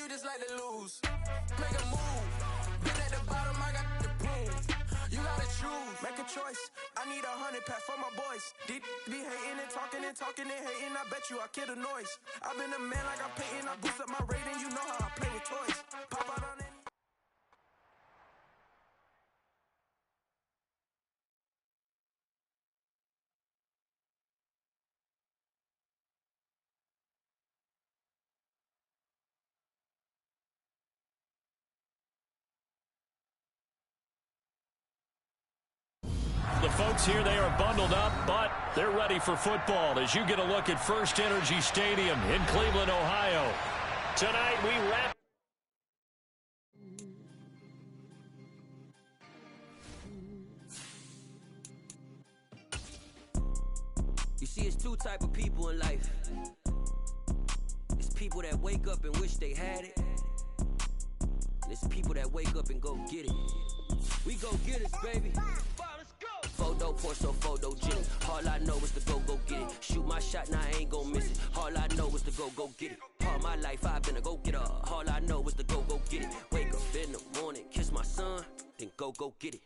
just like to lose. Make a move. Been at the bottom, I got the proof. You gotta choose. Make a choice. I need 100 pack for my boys. Deep be hating and talking and talking and hating. I bet you I kill the noise. I've been a man like I'm painting. I boost up my rating. You know how I play with toys. Pop out on any. The folks here, they are bundled up, but they're ready for football as you get a look at First Energy Stadium in Cleveland, Ohio. Tonight, we wrap. You see, it's two type of people in life. It's people that wake up and wish they had it. And it's people that wake up and go get it. We go get it, baby. Photo, Porsche, photogenic. All I know is to go get it. Shoot my shot, now I ain't gon' miss it. All I know is to go get it. All my life I've been a go-getter. All I know is to go get it. Wake up in the morning, kiss my son, then go get it.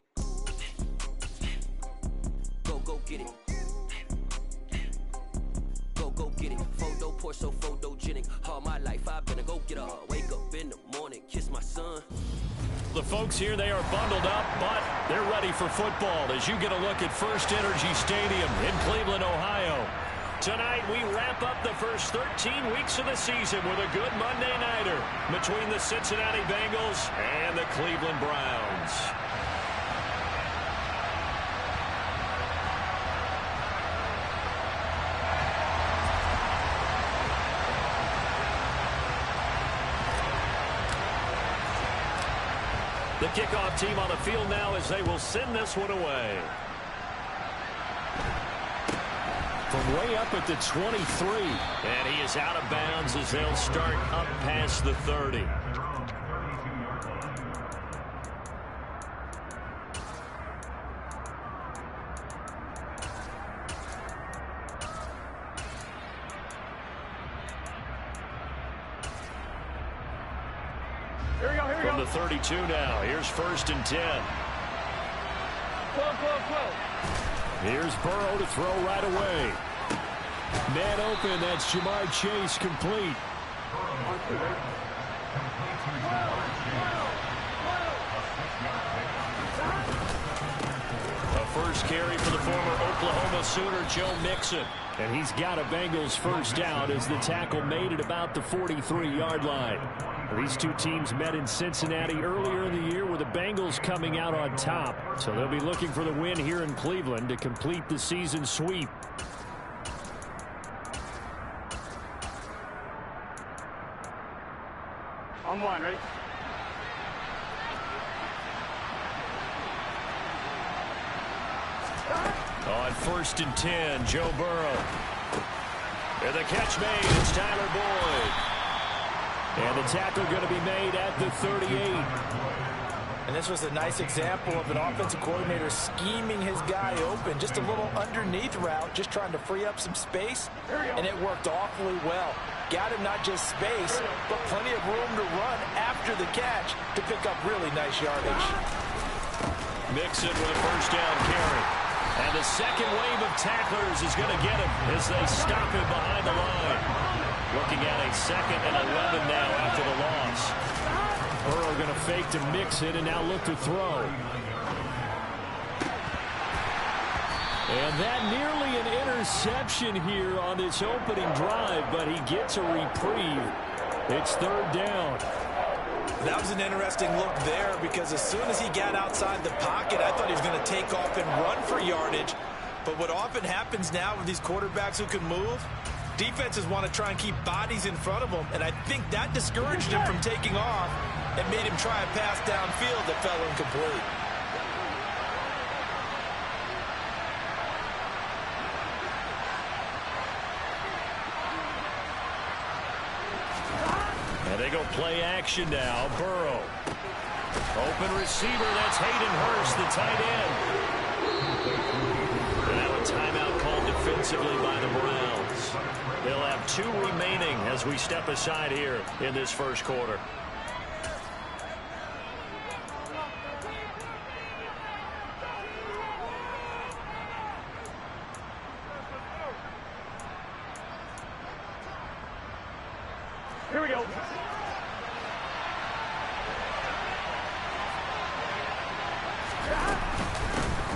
Go get it. Go get it. Photo, Porsche, photogenic. All my life I've been a go-getter. Wake up in the morning, kiss my son. The folks here, they are bundled up, but they're ready for football as you get a look at First Energy Stadium in Cleveland, Ohio. Tonight, we wrap up the first 13 weeks of the season with a good Monday nighter between the Cincinnati Bengals and the Cleveland Browns. The kickoff team on the field now as they will send this one away. From way up at the 23. And he is out of bounds as they'll start up past the 30. From the 32 now. Here's 1st and 10. Here's Burrow to throw right away. Man open. That's Jamar Chase complete. A first carry for the former Oklahoma Sooner, Joe Mixon. And he's got a Bengals first down as the tackle made at about the 43-yard line. These two teams met in Cincinnati earlier in the year with the Bengals coming out on top. So they'll be looking for the win here in Cleveland to complete the season sweep. On one, ready? On 1st and 10, Joe Burrow. And the catch made, it's Tyler Boyd. And the tackle going to be made at the 38. And this was a nice example of an offensive coordinator scheming his guy open. Just a little underneath route, just trying to free up some space. And it worked awfully well. Got him not just space, but plenty of room to run after the catch to pick up really nice yardage. Mixon with a first down carry. And the second wave of tacklers is going to get him as they stop him behind the line. Looking at a 2nd and 11 now after the loss. Burrow going to fake to Mixon and now look to throw. And that nearly an interception here on this opening drive, but he gets a reprieve. It's 3rd down. That was an interesting look there because as soon as he got outside the pocket, I thought he was going to take off and run for yardage. But what often happens now with these quarterbacks who can move, defenses want to try and keep bodies in front of them, and I think that discouraged him from taking off and made him try a pass downfield that fell incomplete. And they go play action now. Burrow. Open receiver. That's Hayden Hurst, the tight end. And now a timeout called defensively by the Browns. They'll have 2 remaining as we step aside here in this first quarter. Here we go.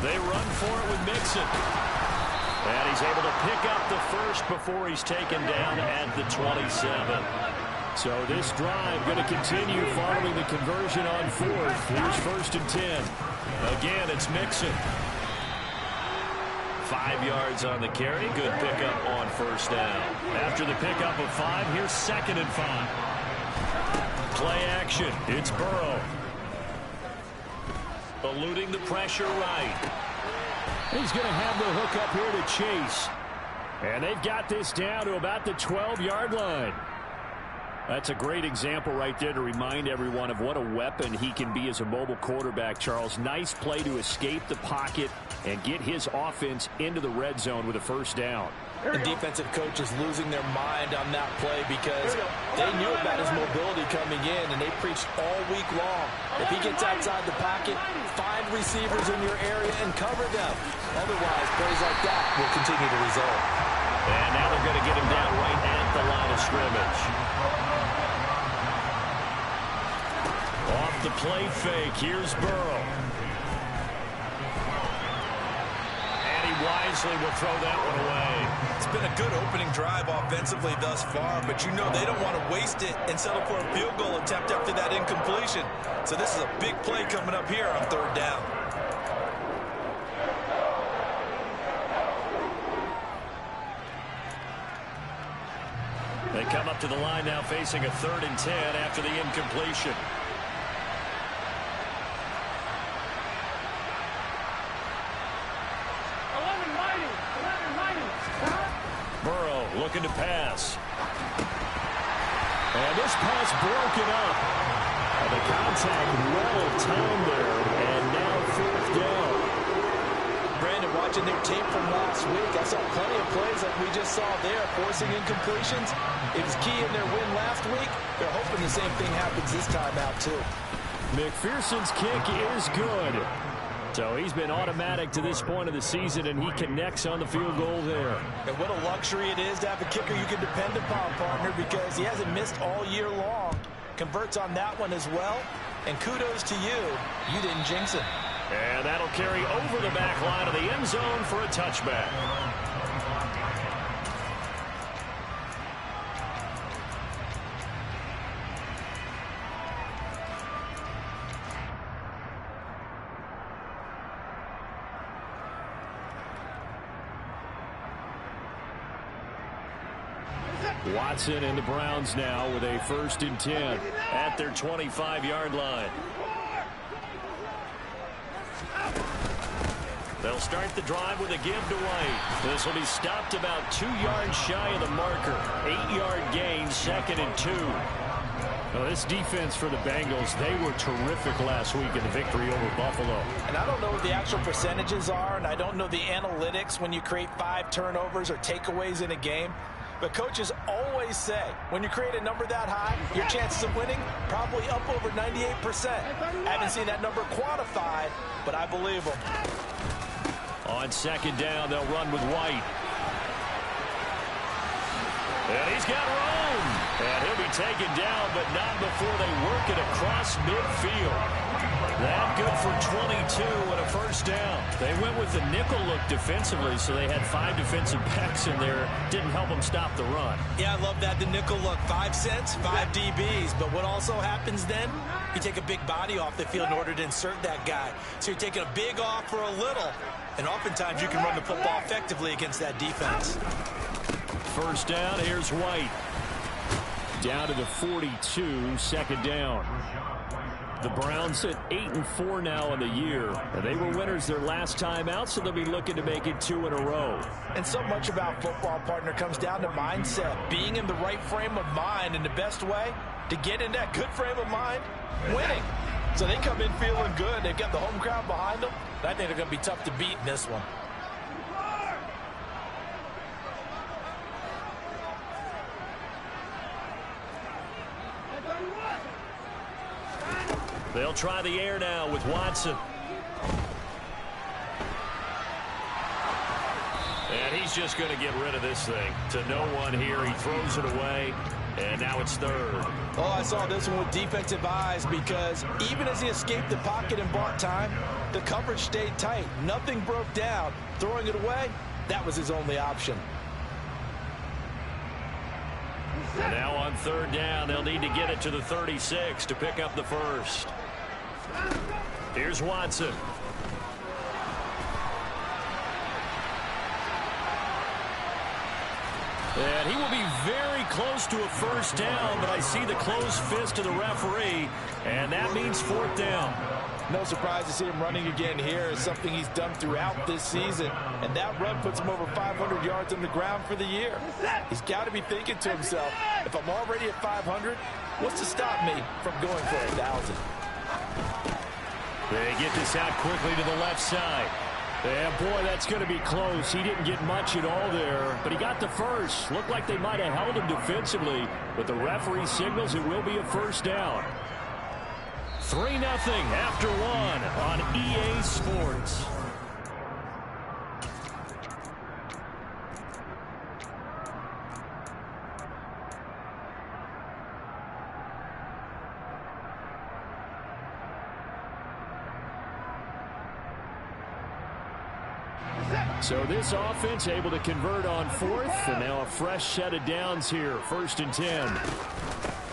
They run for it with Mixon. And he's able to pick up the first before he's taken down at the 27. So this drive going to continue following the conversion on 4th. Here's 1st and 10. Again, it's Mixon. 5 yards on the carry. Good pickup on 1st down. After the pickup of 5, here's 2nd and 5. Play action. It's Burrow. Eluding the pressure right. He's going to have the hook up here to Chase. And they've got this down to about the 12-yard line. That's a great example right there to remind everyone of what a weapon he can be as a mobile quarterback, Charles. Nice play to escape the pocket and get his offense into the red zone with a 1st down. The defensive coach is losing their mind on that play because they knew about his mobility coming in, and they preached all week long. If he gets outside the pocket, find receivers in your area and cover them. Otherwise, plays like that will continue to result. And now they're going to get him down right at the line of scrimmage. Off the play fake, here's Burrow. And he wisely will throw that one away. It's been a good opening drive offensively thus far, but you know they don't want to waste it and settle for a field goal attempt after that incompletion. So this is a big play coming up here on 3rd down. They come up to the line now facing a 3rd and 10 after the incompletion. Burrow looking to pass. And this pass broken up. And the contact well timed there. And now 4th down. Brandon, watching their tape from last week, I saw plenty of plays like we just saw there, forcing incompletions. It was key in their win last week. They're hoping the same thing happens this time out, too. McPherson's kick is good. So he's been automatic to this point of the season, and he connects on the field goal there. And what a luxury it is to have a kicker you can depend upon, partner, because he hasn't missed all year long. Converts on that one as well. And kudos to you. You didn't jinx it. And that'll carry over the back line of the end zone for a touchback. Watson and the Browns now with a 1st and 10 at their 25-yard line. They'll start the drive with a give to White. This will be stopped about 2 yards shy of the marker. 8-yard gain, 2nd and 2. Well, this defense for the Bengals, they were terrific last week in the victory over Buffalo. And I don't know what the actual percentages are, and I don't know the analytics when you create 5 turnovers or takeaways in a game. But coaches always say, when you create a number that high, your chances of winning probably up over 98%. I haven't seen that number quantified, but I believe them. On 2nd down, they'll run with White. And he's got room. And he'll be taken down, but not before they work it across midfield. That good for 22 and a 1st down. They went with the nickel look defensively, so they had 5 defensive backs in there. Didn't help them stop the run. Yeah, I love that, the nickel look. 5 cents, 5 DBs. But what also happens then, you take a big body off the field in order to insert that guy. So you're taking a big off for a little. And oftentimes you can run the football effectively against that defense. 1st down, here's White. Down to the 42, 2nd down. The Browns at 8-4 now in the year. And they were winners their last time out, so they'll be looking to make it 2 in a row. And so much about football, partner, comes down to mindset. Being in the right frame of mind, and the best way to get in that good frame of mind, winning. So they come in feeling good. They've got the home crowd behind them. I think they're going to be tough to beat in this one. They'll try the air now with Watson. And he's just going to get rid of this thing. To no one here. He throws it away. And now it's third. Oh, I saw this one with defensive eyes because even as he escaped the pocket and bought time, the coverage stayed tight. Nothing broke down. Throwing it away, that was his only option. And now on third down, they'll need to get it to the 36 to pick up the first. Here's Watson. And he will be very close to a first down, but I see the closed fist of the referee, and that means fourth down. No surprise to see him running again here. It's something he's done throughout this season, and that run puts him over 500 yards on the ground for the year. He's got to be thinking to himself, if I'm already at 500, what's to stop me from going for 1,000? They get this out quickly to the left side. Yeah, boy, that's going to be close. He didn't get much at all there, but he got the first. Looked like they might have held him defensively, but the referee signals it will be a first down. 3-0 after one on EA Sports. So this offense able to convert on fourth, and now a fresh set of downs here, 1st and 10.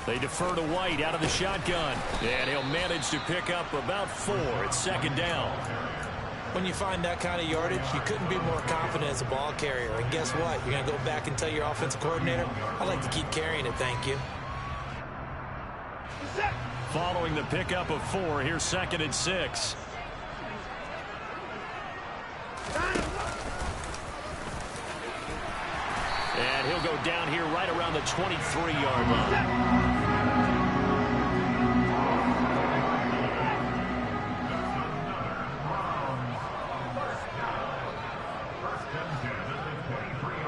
They defer to White out of the shotgun, and he'll manage to pick up about 4 at 2nd down. When you find that kind of yardage, you couldn't be more confident as a ball carrier. And guess what? You're going to go back and tell your offensive coordinator, I'd like to keep carrying it, thank you. Following the pickup of 4, here's 2nd and 6. And he'll go down here right around the 23-yard line.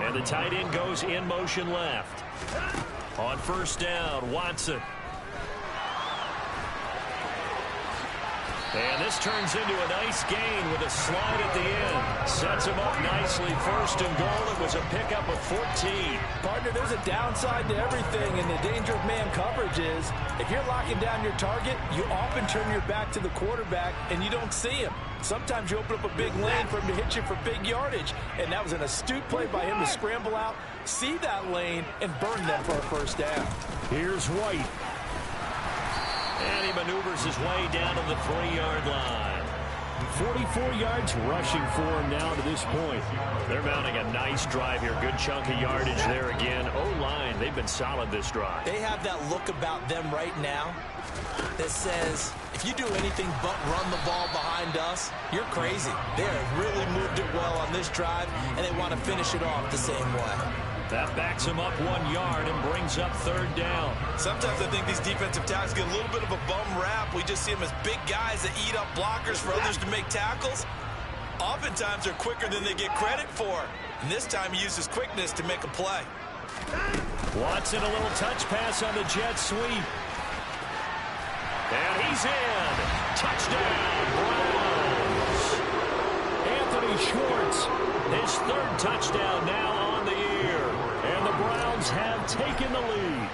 And the tight end goes in motion left. On 1st down, Watson. And this turns into a nice gain with a slide at the end. Sets him up nicely. 1st and goal. It was a pickup of 14. Partner, there's a downside to everything, and the danger of man coverage is if you're locking down your target, you often turn your back to the quarterback, and you don't see him. Sometimes you open up a big lane for him to hit you for big yardage, and that was an astute play by him to scramble out, see that lane, and burn them for a first down. Here's White. And he maneuvers his way down to the 3-yard line. 44 yards rushing for him now to this point. They're mounting a nice drive here. Good chunk of yardage there again. O-line, they've been solid this drive. They have that look about them right now that says, if you do anything but run the ball behind us, you're crazy. They have really moved it well on this drive, and they want to finish it off the same way. That backs him up 1 yard and brings up 3rd down. Sometimes I think these defensive tackles get a little bit of a bum rap. We just see them as big guys that eat up blockers for others to make tackles. Oftentimes they're quicker than they get credit for. And this time he uses quickness to make a play. Watson, a little touch pass on the jet sweep. And he's in. Touchdown, Browns. Anthony Schwartz, his 3rd touchdown now on the year. And the Browns have taken the lead.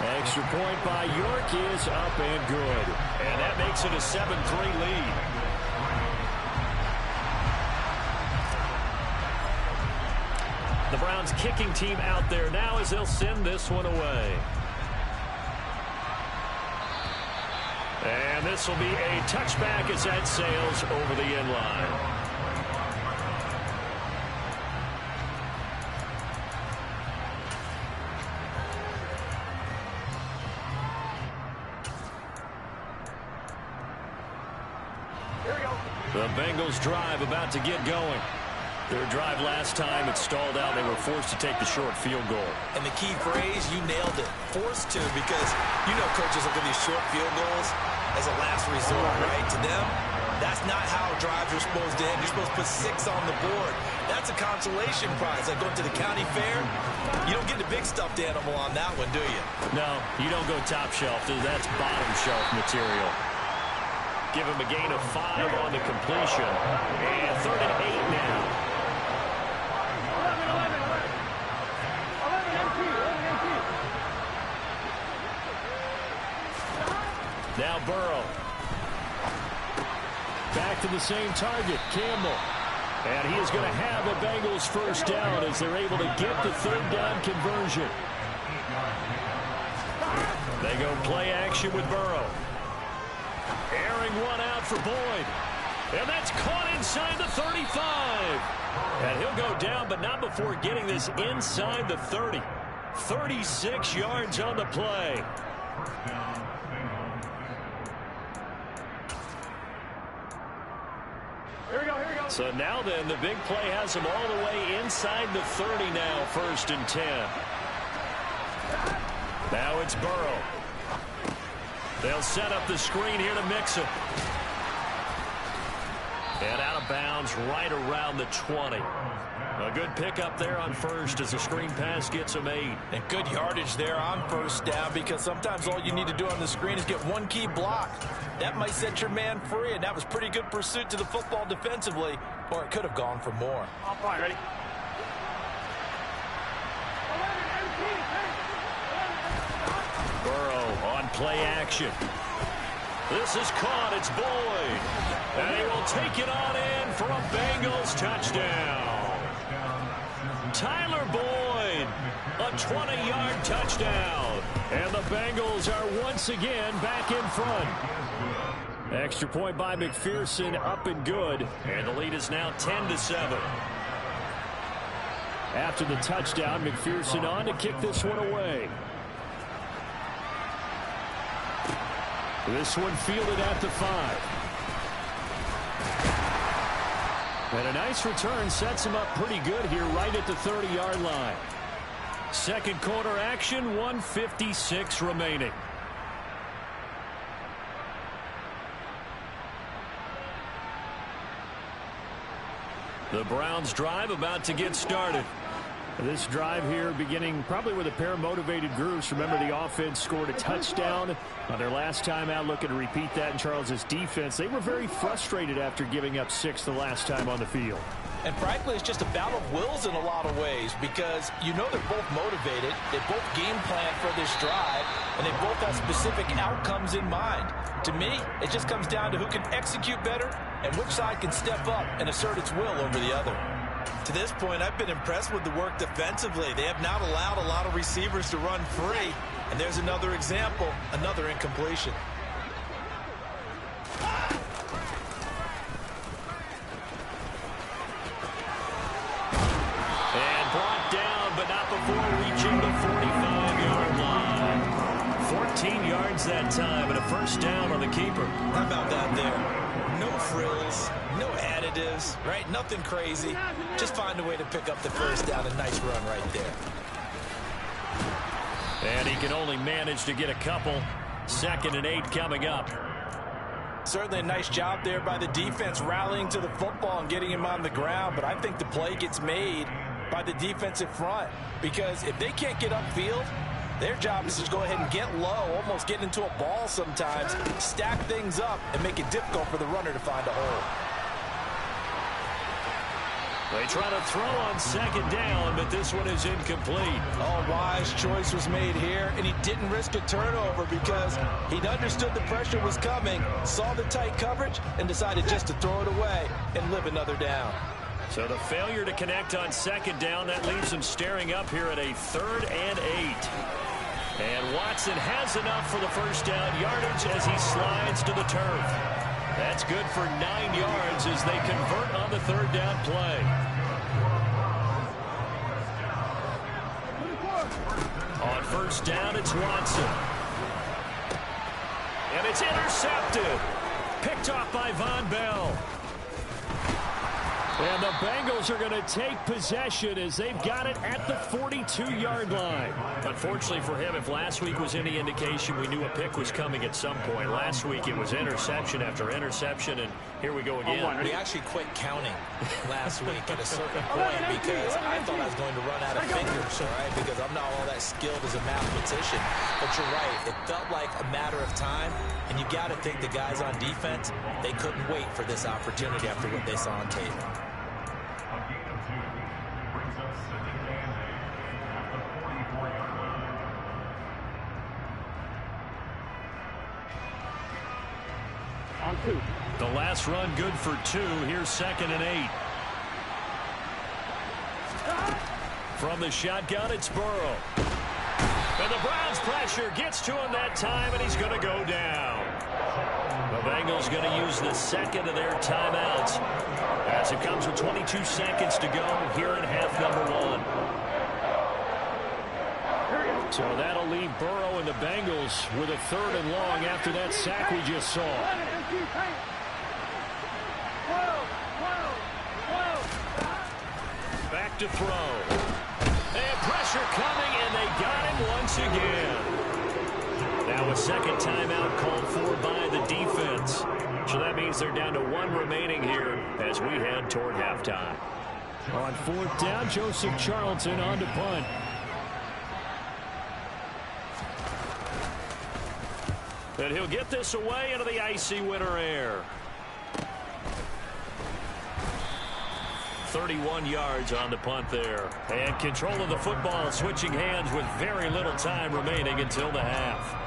Extra point by York is up and good. And that makes it a 7-3 lead. The Browns kicking team out there now as they'll send this one away. And this will be a touchback as that sails over the end line. The Bengals drive about to get going. Their drive last time, it stalled out. They were forced to take the short field goal. And the key phrase, you nailed it. Forced to, because you know coaches look at these short field goals as a last resort, right? To them, That's not how drives are supposed to end. You're supposed to put 6 on the board. That's a consolation prize. Like going to the county fair, you don't get the big stuffed animal on that one, do you? No, you don't go top shelf. That's bottom shelf material. Give him a gain of 5 on the completion. And 3rd and 8 now. Now Burrow. Back to the same target, Campbell. And he is going to have a Bengals first down as they're able to get the 3rd down conversion. They go play action with Burrow. Airing one out for Boyd. And that's caught inside the 35. And he'll go down, but not before getting this inside the 30. 36 yards on the play. So now then, the big play has him all the way inside the 30 now, 1st and 10. Now it's Burrow. They'll set up the screen here to Mixon. And out of bounds right around the 20. A good pickup there on 1st as the screen pass gets him 8. And good yardage there on 1st down, because sometimes all you need to do on the screen is get one key block. That might set your man free, and that was pretty good pursuit to the football defensively, or it could have gone for more. All right, ready? Burrow on play action. This is caught. It's Boyd. And he will take it on in for a Bengals touchdown. Tyler Boyd, a 20-yard touchdown. And the Bengals are once again back in front. Extra point by McPherson, up and good. And the lead is now 10-7. After the touchdown, McPherson on to kick this one away. This one fielded at the 5. And a nice return sets him up pretty good here right at the 30-yard line. Second quarter action, 1:56 remaining. The Browns drive about to get started. This drive here beginning probably with a pair of motivated groups. Remember, the offense scored a touchdown on their last time out, looking to repeat that in Charles's defense. They were very frustrated after giving up 6 the last time on the field. And frankly, it's just a battle of wills in a lot of ways, because you know they're both motivated, they both game plan for this drive, and they both have specific outcomes in mind. To me, it just comes down to who can execute better and which side can step up and assert its will over the other. To this point, I've been impressed with the work defensively. They have not allowed a lot of receivers to run free. And there's another example, another incompletion. And brought down, but not before reaching the 45-yard line. 14 yards that time, and a first down on the keeper. How about that there? No frills, no additives, right? Nothing crazy. Just find a way to pick up the first down. A nice run right there. And he can only manage to get a couple. 2nd and 8 coming up. Certainly a nice job there by the defense rallying to the football and getting him on the ground. But I think the play gets made by the defensive front, because if they can't get upfield, their job is to go ahead and get low, almost get into a ball sometimes, stack things up, and make it difficult for the runner to find a hole. They try to throw on 2nd down, but this one is incomplete. Oh, wise choice was made here, and he didn't risk a turnover because he understood the pressure was coming, saw the tight coverage, and decided just to throw it away and live another down. So the failure to connect on 2nd down, that leaves him staring up here at a 3rd and 8. And Watson has enough for the first down yardage as he slides to the turf. That's good for 9 yards as they convert on the 3rd down play. On first down, it's Watson. And it's intercepted. Picked off by Von Bell. And the Bengals are going to take possession as they've got it at the 42-yard line. Unfortunately for him, if last week was any indication, we knew a pick was coming at some point. Last week it was interception after interception, and here we go again. We actually quit counting last week at a certain point because I thought I was going to run out of fingers, all right, because I'm not all that skilled as a mathematician. But you're right. It felt like a matter of time, and you got to think the guys on defense, they couldn't wait for this opportunity after what they saw on tape. On 2. The last run good for 2. Here's 2nd and 8. From the shotgun, it's Burrow. And the Browns pressure gets to him that time, and he's going to go down. The Bengals going to use the second of their timeouts as it comes with 22 seconds to go here in half number 1. So that'll leave Burrow and the Bengals with a 3rd and long after that sack we just saw. Back to throw. And pressure coming, and they got him once again. Now a second timeout called for by the defense. So that means they're down to 1 remaining here as we head toward halftime. On 4th down, Joseph Charlton on to punt. And he'll get this away into the icy winter air. 31 yards on the punt there. And control of the football, switching hands with very little time remaining until the half.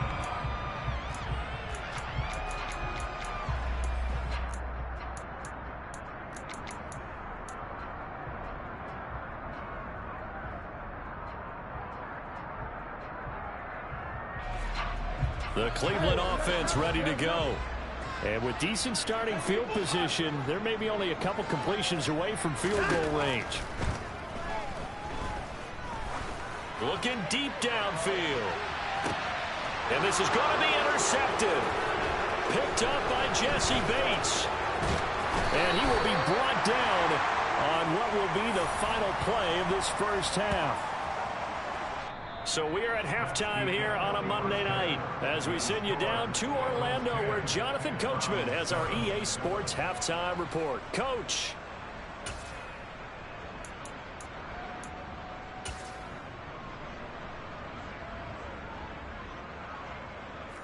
The Cleveland offense ready to go. And with decent starting field position, there may be only a couple completions away from field goal range. Looking deep downfield. And this is going to be intercepted. Picked up by Jesse Bates. And he will be brought down on what will be the final play of this first half. So we are at halftime here on a Monday night as we send you down to Orlando where Jonathan Coachman has our EA Sports halftime report. Coach.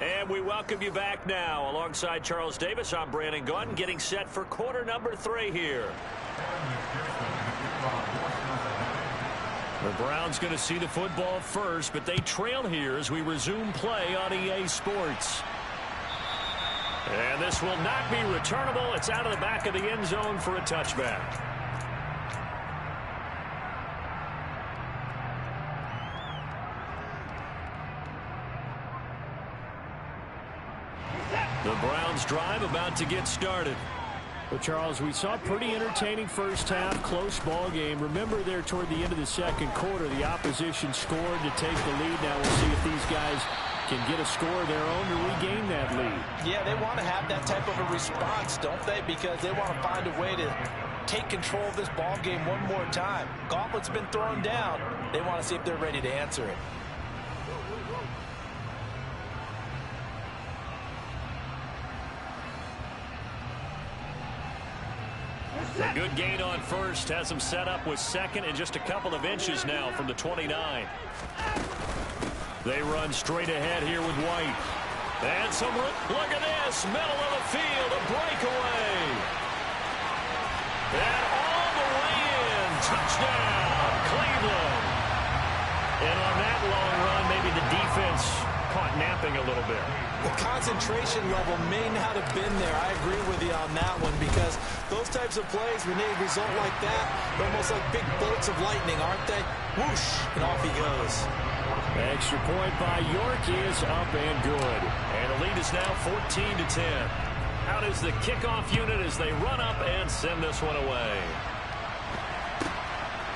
And we welcome you back now. Alongside Charles Davis, I'm Brandon Gaudin getting set for quarter number 3 here. The Browns going to see the football first, but they trail here as we resume play on EA Sports. And this will not be returnable. It's out of the back of the end zone for a touchback. The Browns drive about to get started. Well, Charles, we saw a pretty entertaining first half, close ball game. Remember there toward the end of the second quarter, the opposition scored to take the lead. Now we'll see if these guys can get a score of their own to regain that lead. Yeah, they want to have that type of a response, don't they? Because they want to find a way to take control of this ball game one more time. Gauntlet's been thrown down. They want to see if they're ready to answer it. A good gain on first has them set up with second and just a couple of inches now from the 29. They run straight ahead here with White. And some, look at this, middle of the field, a breakaway. And all the way in, touchdown, Cleveland. And on that long run, maybe the defense caught napping a little bit. The concentration level may not have been there. I agree with you on that one because those types of plays, when they result like that, they're almost like big bolts of lightning, aren't they? Whoosh, and off he goes. Extra point by York is up and good. And the lead is now 14-10. Out is the kickoff unit as they run up and send this one away.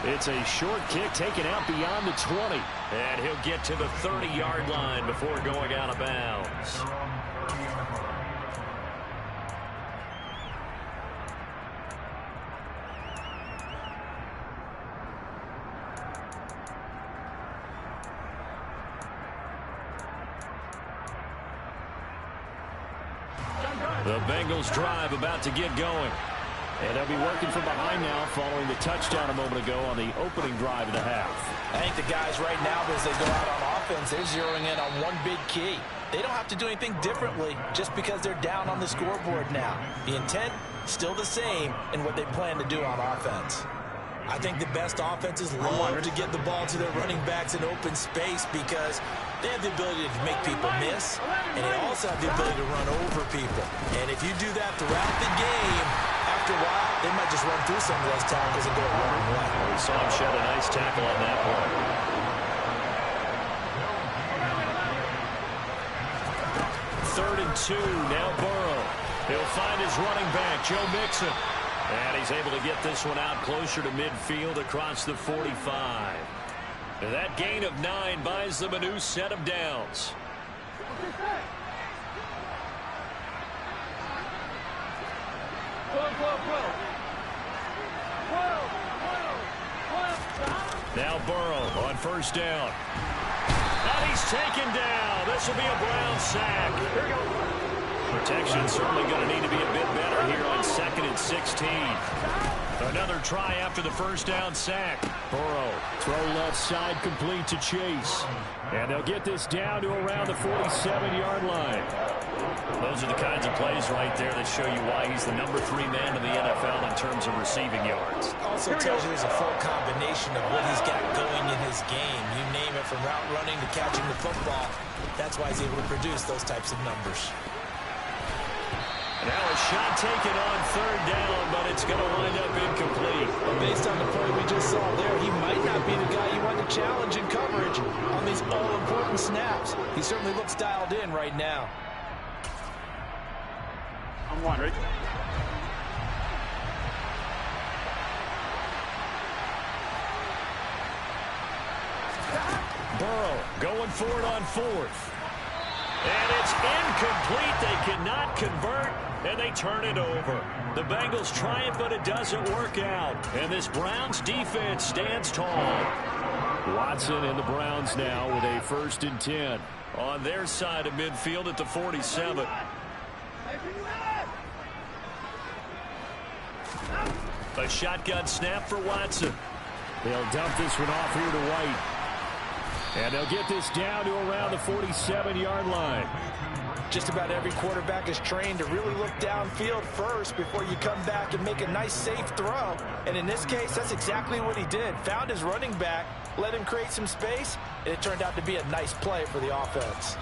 It's a short kick taken out beyond the 20. And he'll get to the 30-yard line before going out of bounds. The Bengals drive about to get going. And they'll be working from behind now following the touchdown a moment ago on the opening drive of the half. I think the guys right now, as they go out on offense, they're zeroing in on one big key. They don't have to do anything differently just because they're down on the scoreboard now. The intent, still the same in what they plan to do on offense. I think the best offenses love to get the ball to their running backs in open space because they have the ability to make people miss, and they also have the ability to run over people. And if you do that throughout the game, after a while, they might just run through some of those tackles and go a long way. We saw him shed a nice tackle on that play. 3rd and 2, now Burrow. He'll find his running back, Joe Mixon. And he's able to get this one out closer to midfield across the 45. That gain of 9 buys them a new set of downs. Now Burrow on 1st down. And he's taken down. This will be a Brown sack. Here we go. Protection certainly going to need to be a bit better here on 2nd and 16. Another try after the 1st down sack. Burrow, throw left side complete to Chase. And they'll get this down to around the 47-yard line. Those are the kinds of plays right there that show you why he's the number 3 man in the NFL in terms of receiving yards. Also tells you there's a full combination of what he's got going in his game. You name it, from route running to catching the football. That's why he's able to produce those types of numbers. Now a shot taken on 3rd down, but it's going to wind up incomplete. But based on the play we just saw there, he might not be the guy you want to challenge in coverage on these all-important snaps. He certainly looks dialed in right now. I'm wondering. Burrow going for it on 4th. And it's incomplete. They cannot convert, and they turn it over. The Bengals try it, but it doesn't work out. And this Browns defense stands tall. Watson and the Browns now with a 1st and 10 on their side of midfield at the 47. A shotgun snap for Watson. They'll dump this one off here to White. And they'll get this down to around the 47-yard line. Just about every quarterback is trained to really look downfield first before you come back and make a nice, safe throw. And in this case, that's exactly what he did. Found his running back, let him create some space, and it turned out to be a nice play for the offense.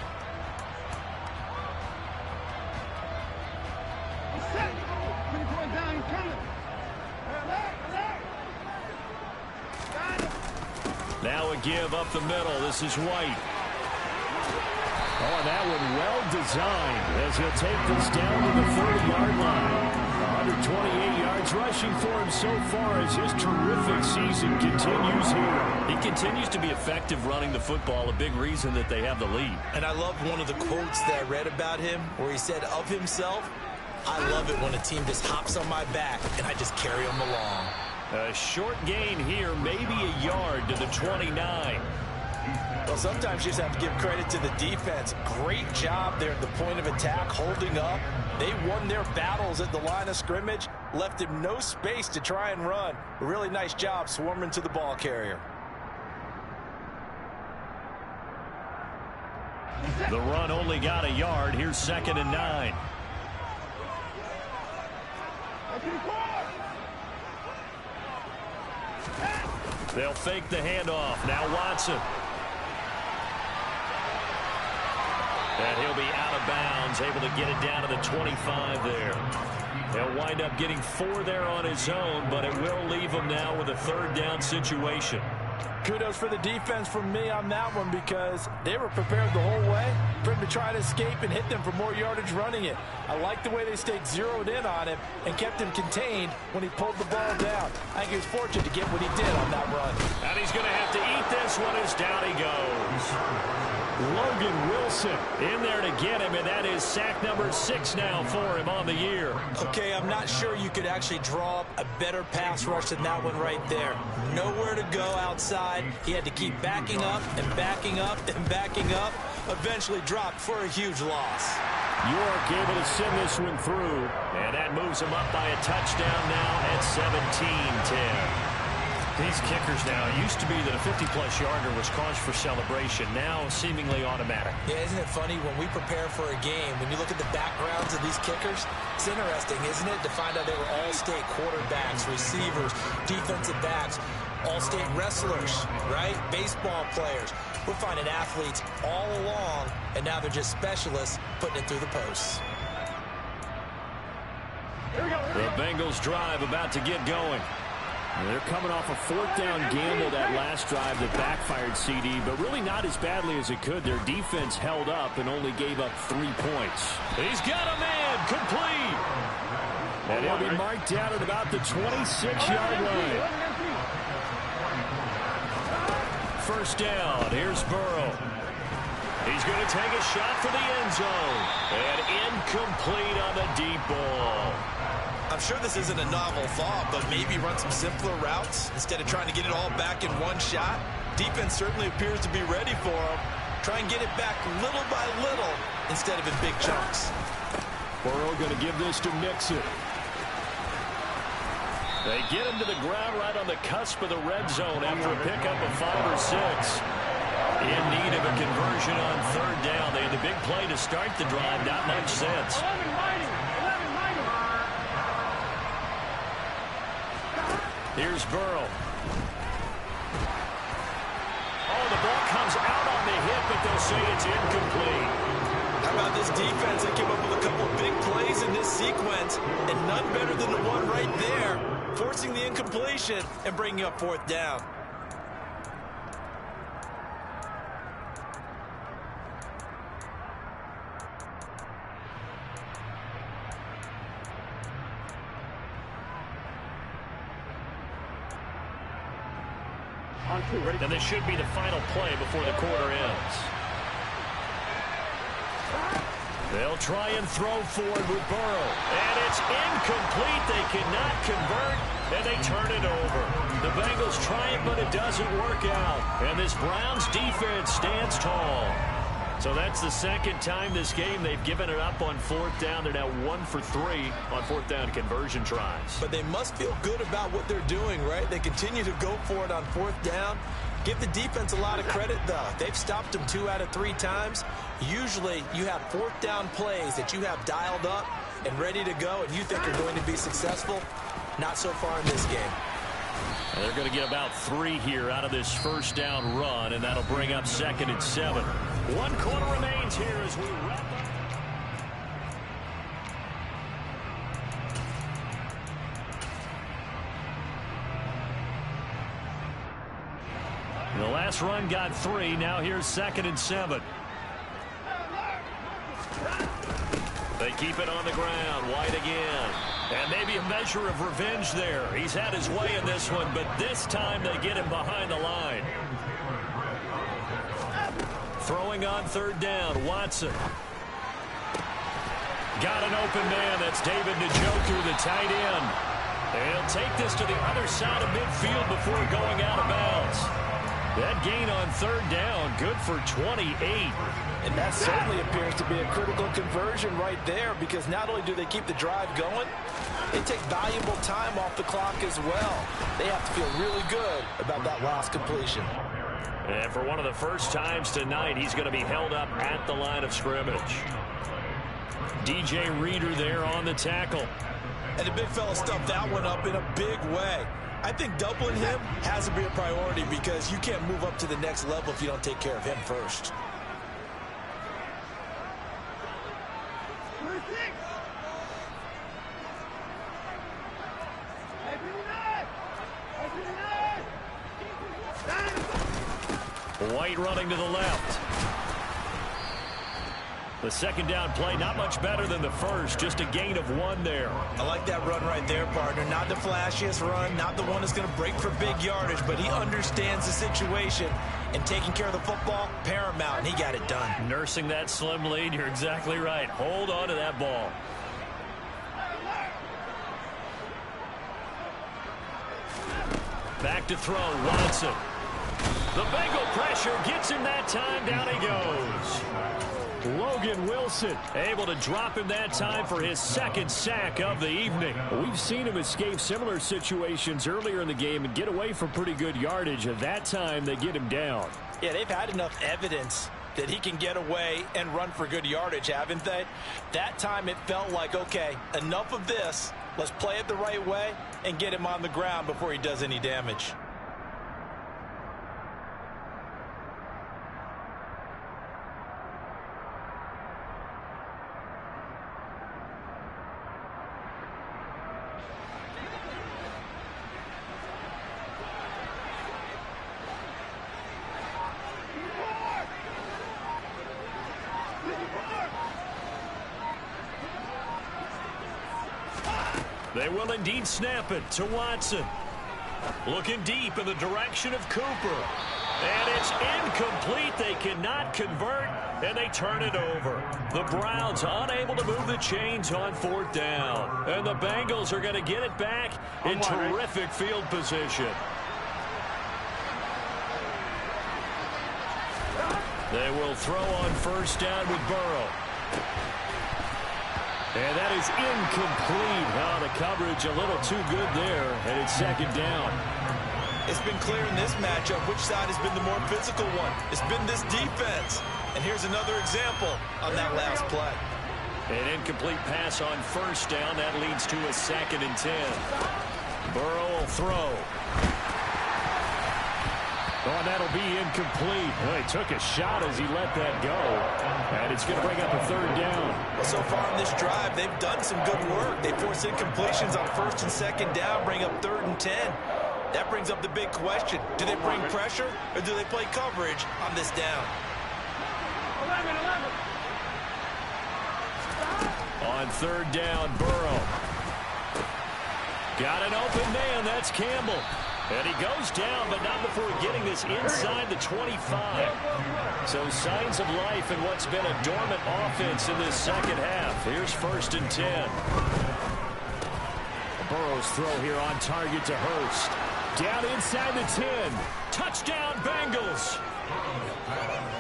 Now a give up the middle. This is White. Oh, and that one well designed as he'll take this down to the 40-yard line. 128 yards rushing for him so far as his terrific season continues here. He continues to be effective running the football, a big reason that they have the lead. And I love one of the quotes that I read about him where he said of himself, "I love it when a team just hops on my back and I just carry them along." A short gain here, maybe a yard to the 29. Well, sometimes you just have to give credit to the defense. Great job there at the point of attack, holding up. They won their battles at the line of scrimmage, left him no space to try and run. A really nice job swarming to the ball carrier. The run only got a yard. Here's 2nd and 9. They'll fake the handoff. Now Watson. And he'll be out of bounds, able to get it down to the 25 there. He'll wind up getting 4 there on his own, but it will leave him now with a 3rd down situation. Kudos for the defense from me on that one because they were prepared the whole way for him to try to escape and hit them for more yardage running it. I like the way they stayed zeroed in on him and kept him contained when he pulled the ball down. I think he was fortunate to get what he did on that run. And he's going to have to eat this one as down he goes. Logan Wilson in there to get him, and that is sack number 6 now for him on the year. Okay, I'm not sure you could actually draw up a better pass rush than that one right there. Nowhere to go outside. He had to keep backing up and backing up and backing up. Eventually dropped for a huge loss. York able to send this one through. And that moves him up by a touchdown now at 17-10. These kickers now, it used to be that a 50-plus yarder was cause for celebration. Now seemingly automatic. Yeah, isn't it funny when we prepare for a game, when you look at the backgrounds of these kickers, it's interesting, isn't it, to find out they were all-state quarterbacks, receivers, defensive backs, all-state wrestlers, right? Baseball players. We're finding athletes all along, and now they're just specialists putting it through the posts. The Bengals drive about to get going. They're coming off a fourth down gamble that last drive that backfired, CD, but really not as badly as it could. Their defense held up and only gave up 3 points. He's got a man complete. And he'll be marked down at about the 26-yard line. First down. Here's Burrow. He's going to take a shot for the end zone. And incomplete on the deep ball. I'm sure this isn't a novel thought, but maybe run some simpler routes instead of trying to get it all back in one shot. Defense certainly appears to be ready for him. Try and get it back little by little instead of in big chunks. Burrow going to give this to Mixon. They get him to the ground right on the cusp of the red zone after a pickup of 5 or 6. In need of a conversion on third down. They had the big play to start the drive. Not much sense. Here's Burrow. Oh, the ball comes out on the hit, but they'll say it's incomplete. How about this defense that came up with a couple of big plays in this sequence, and none better than the one right there, forcing the incompletion and bringing up fourth down. And this should be the final play before the quarter ends. They'll try and throw forward with Burrow. And it's incomplete. They cannot convert, and they turn it over. The Bengals try it, but it doesn't work out. And this Browns defense stands tall. So that's the second time this game they've given it up on fourth down. They're now 1 for 3 on fourth down conversion tries. But they must feel good about what they're doing, right? They continue to go for it on fourth down. Give the defense a lot of credit, though. They've stopped them 2 out of 3 times. Usually, you have fourth down plays that you have dialed up and ready to go, and you think are going to be successful. Not so far in this game. And they're going to get about 3 here out of this first down run, and that'll bring up 2nd and 7. 1 quarter remains here as we wrap up. The last run got 3. Now here's 2nd and 7. They keep it on the ground. White again. And maybe a measure of revenge there. He's had his way in this one, but this time they get him behind the line. Throwing on third down, Watson. Got an open man. That's David Njoku, the tight end. And he'll take this to the other side of midfield before going out of bounds. That gain on third down, good for 28. And that certainly appears to be a critical conversion right there, because not only do they keep the drive going, they take valuable time off the clock as well. They have to feel really good about that last completion. And for one of the first times tonight, he's going to be held up at the line of scrimmage. DJ Reader there on the tackle. And the big fella stuffed that one up in a big way. I think doubling him has to be a priority, because you can't move up to the next level if you don't take care of him first. White running to the left. The second down play, not much better than the first, just a gain of 1 there. I like that run right there, partner. Not the flashiest run, not the one that's going to break for big yardage, but he understands the situation, and taking care of the football, paramount, and he got it done. Nursing that slim lead, you're exactly right. Hold on to that ball. Back to throw, Watson. The Bengal pressure gets him that time. Down he goes. Logan Wilson able to drop him that time for his second sack of the evening. We've seen him escape similar situations earlier in the game and get away from pretty good yardage. At that time, they get him down. Yeah, they've had enough evidence that he can get away and run for good yardage, haven't they? That time it felt like, okay, enough of this. Let's play it the right way and get him on the ground before he does any damage. They will indeed snap it to Watson. Looking deep in the direction of Cooper. And it's incomplete. They cannot convert, and they turn it over. The Browns unable to move the chains on 4th down. And the Bengals are going to get it back in terrific field position. They will throw on 1st down with Burrow. And that is incomplete. Oh, the coverage a little too good there, and it's 2nd down. It's been clear in this matchup which side has been the more physical one. It's been this defense. And here's another example on that last play. An incomplete pass on 1st down. That leads to a 2nd and 10. Burrow will throw. Oh, and that'll be incomplete. Well, he took a shot as he let that go. And it's going to bring up a 3rd down. Well, so far in this drive, they've done some good work. They force incompletions on 1st and 2nd down, bring up 3rd and 10. That brings up the big question. Do they bring pressure or do they play coverage on this down? 11. On 3rd down, Burrow. Got an open man. That's Campbell. And he goes down, but not before getting this inside the 25. So signs of life in what's been a dormant offense in this 2nd half. Here's 1st and 10. Burrow's throw here on target to Hurst. Down inside the 10. Touchdown, Bengals.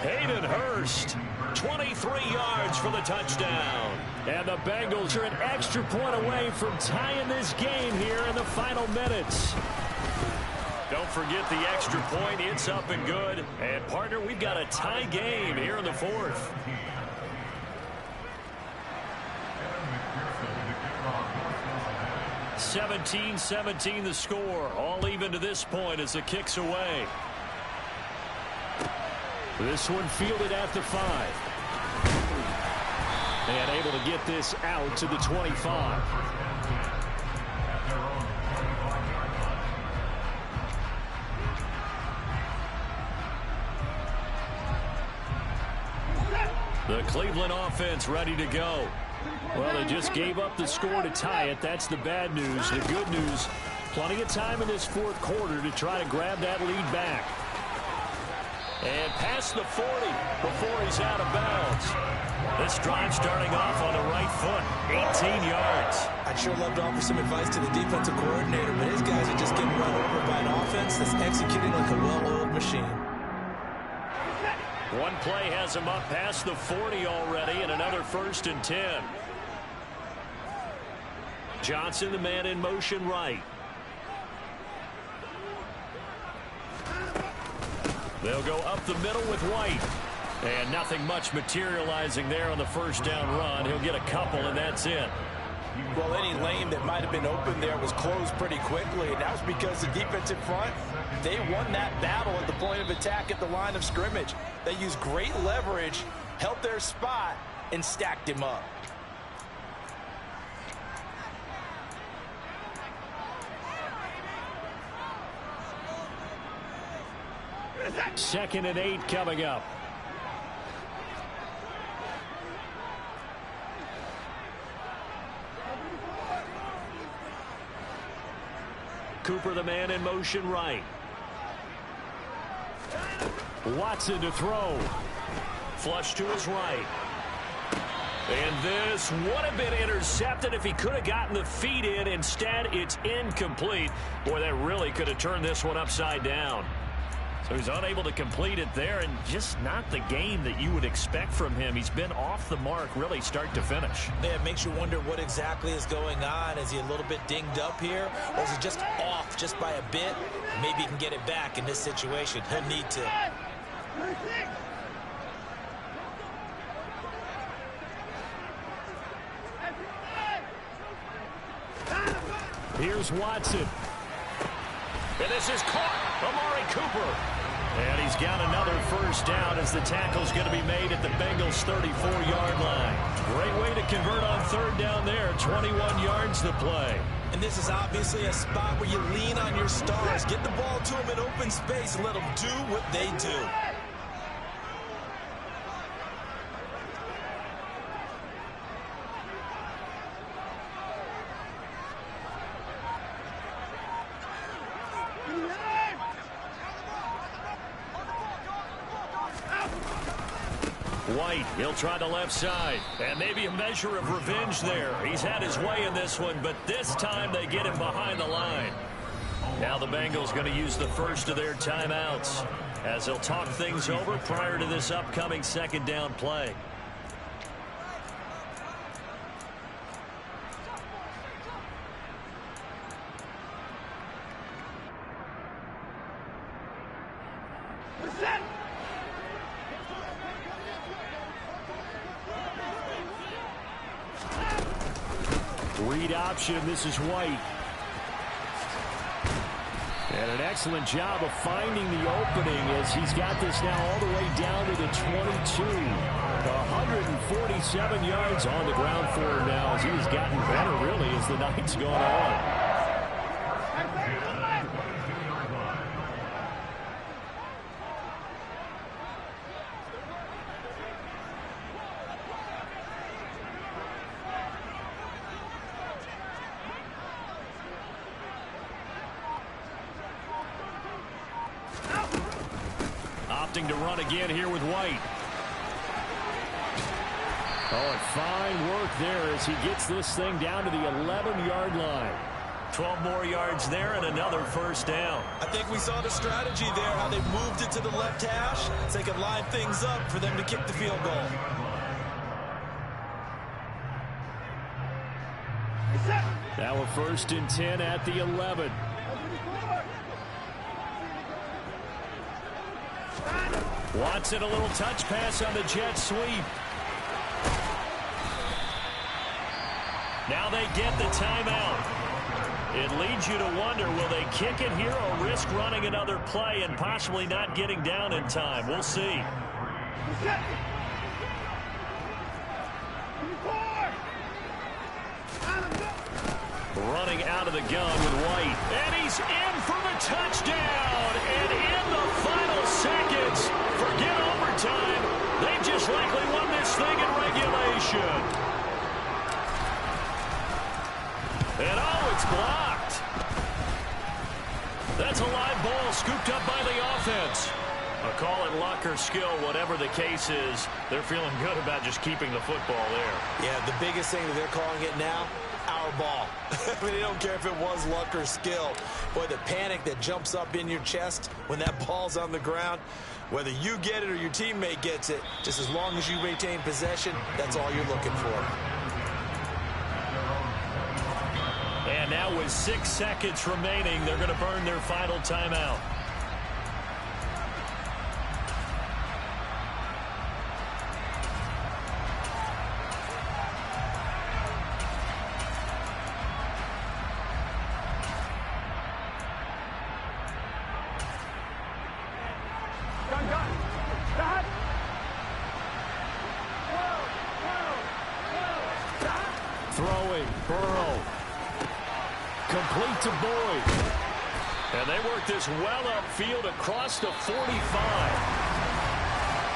Hayden Hurst, 23 yards for the touchdown. And the Bengals are an extra point away from tying this game here in the final minutes. Don't forget the extra point. It's up and good. And, partner, we've got a tie game here in the 4th. (17-17) the score. All even to this point as the kick's away. This one fielded at the 5. And able to get this out to the 25. The Cleveland offense ready to go. Well, they just gave up the score to tie it. That's the bad news. The good news, plenty of time in this 4th quarter to try to grab that lead back. And past the 40 before he's out of bounds. This drive starting off on the right foot, 18 yards. I'd sure love to offer some advice to the defensive coordinator, but his guys are just getting run over by an offense that's executing like a well-oiled machine. One play has him up past the 40 already, and another 1st and 10. Johnson, the man in motion right. They'll go up the middle with White. And nothing much materializing there on the 1st down run. He'll get a couple, and that's it. Well, any lane that might have been open there was closed pretty quickly, and that was because the defensive front, they won that battle at the point of attack at the line of scrimmage. They used great leverage, held their spot, and stacked him up. Second and 8 coming up. Cooper, the man in motion right. Watson to throw. Flush to his right. And this would have been intercepted if he could have gotten the feet in. Instead, it's incomplete. Boy, that really could have turned this one upside down. So he's unable to complete it there, and just not the game that you would expect from him. He's been off the mark really start to finish. Yeah, it makes you wonder what exactly is going on. Is he a little bit dinged up here, or is he just off just by a bit? Maybe he can get it back in this situation. He'll need to. Here's Watson. And this is caught. Amari Cooper. And he's got another first down as the tackle's going to be made at the Bengals' 34-yard line. Great way to convert on third down there. 21 yards to play. And this is obviously a spot where you lean on your stars. Get the ball to them in open space and let them do what they do. White, he'll try the left side. And maybe a measure of revenge there. He's had his way in this one, but this time they get him behind the line. Now the Bengals going to use the first of their timeouts as they'll talk things over prior to this upcoming second down play. Read option. This is White. And an excellent job of finding the opening as he's got this now all the way down to the 22. 147 yards on the ground for him now as he's gotten better really as the night's gone on. To run again here with White. Oh, and fine work there as he gets this thing down to the 11-yard line. 12 more yards there and another first down. I think we saw the strategy there, how they moved it to the left hash so they could line things up for them to kick the field goal. Now a 1st and 10 at the 11. Watson, a little touch pass on the jet sweep. Now they get the timeout. It leads you to wonder, will they kick it here or risk running another play and possibly not getting down in time? We'll see. Running out of the gun with White. And he's in for the touchdown. And in the final seconds, forget overtime. They just likely won this thing in regulation. And oh, it's blocked. That's a live ball scooped up by the offense. Call it luck or skill, whatever the case is, they're feeling good about just keeping the football there. Yeah, the biggest thing that they're calling it now, our ball. I mean, they don't care if it was luck or skill. Boy, the panic that jumps up in your chest when that ball's on the ground, whether you get it or your teammate gets it, just as long as you maintain possession, that's all you're looking for. And now with 6 seconds remaining, they're going to burn their final timeout. Throwing, Burrow. Complete to Boyd. And they work this well upfield across the 45.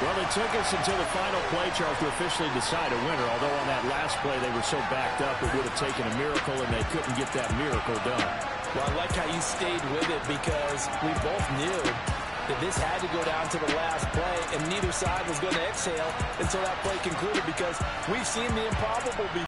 Well, it took us until the final play, Charles, to officially decide a winner. Although on that last play they were so backed up, it would have taken a miracle, and they couldn't get that miracle done. Well, I like how you stayed with it because we both knew that this had to go down to the last play, and neither side was going to exhale until that play concluded because we've seen the improbable before.